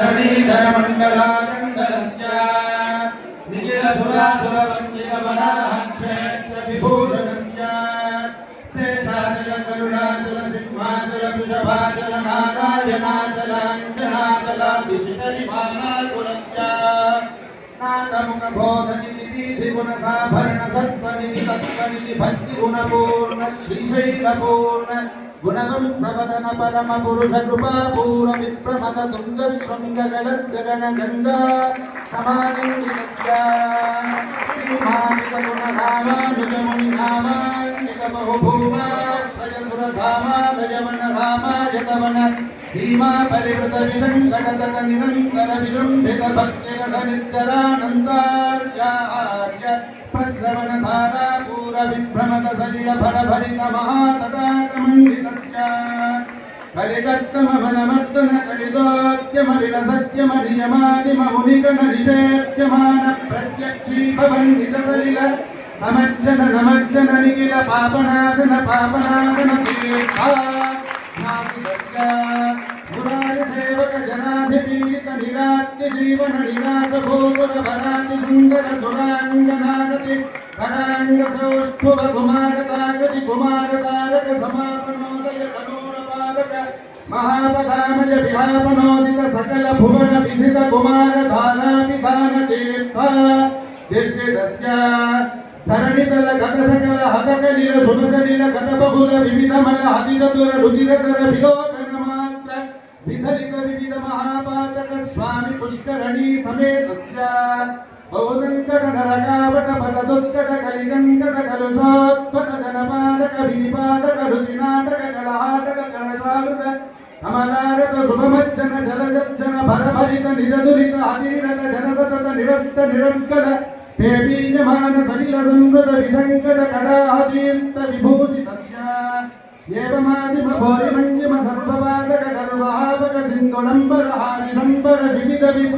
धरणीधरमण्डलाकण्डलस्य निखिलसुरासुरवञ्चितवराहक्षेत्रविभूषणस्य शेषाचलकरुणाचलसिंहाचलवृषभाचल नारायणाचलाञ्जनाचलादिशिखरिमालाकुलस्य नाथमुखबोधनिधि वीधिगुणसाभरणसत्त्वनिधि तत्त्वनिधि भक्तिगुणपूर्ण श्रीशैलपूर्ण गुणवंशवदन परमपुरुष कृपापूर्ण विप्रमद तुङ्गशृङ्गगणगण गङ्गा समालिङ्गितस्य श्रीमानितगुणधामानुजमुनिधामान्वित बहुभूमाश्रयसुरधामालयवन रामायतवन सीमा परिवृत विशङ्कटतट निरन्तर विजृम्भित भक्तिरथ निर्जरानन्दार्यार्य प्रश्रवण धारा पूर विभ्रमद सलिल भरभरित महातटाकमण्डितस्य कलिकर्तमवनमर्दन कलिदोद्यम विलसत्यम नियमादिम मुनिगण निषेप्यमान प्रत्यक्षीभवन्नित सलिल समर्जन नमर्जन निखिल पापनाशन पापनाशन तीर्था मुरारि सेवक जनाधिपीडित निरात्य जीवन निराश भोगुर भराति सुंदर सुरांगनारति करांग सौष्ठुव कुमारताकृति कुमार तारक समापनोदय तनोन पादक महापदामय विहापनोदित सकल भुवन विधित कुमार धारा विधान तीर्थ दीर्घदस्य धरणितल गत सकल हतकलिल सुभसलिल गत बहुल विविध मल हति चतुर रुचिरतर विलोकन मात्र विफलित विविध महापातक स्वामी पुष्करणी समेतस्य बहुसंकट नरकावट पद दुर्कट कलिकंकट कलुषोत्पट जनपादक विनिपादक रुचिनाटक कलहाटक चलसावृत कमलारत शुभमज्जन जलजज्जन भरभरित निजदुरित अतिरत जनसतत निरस्त निरंकल पेपीयमान सलिल संवृत विसंकट कडाहतीर्थ विभूषितस्य एवमादिम भोरिमञ्जिम सर्वपादक गर्वहापक सिन्धुडम्बर हारि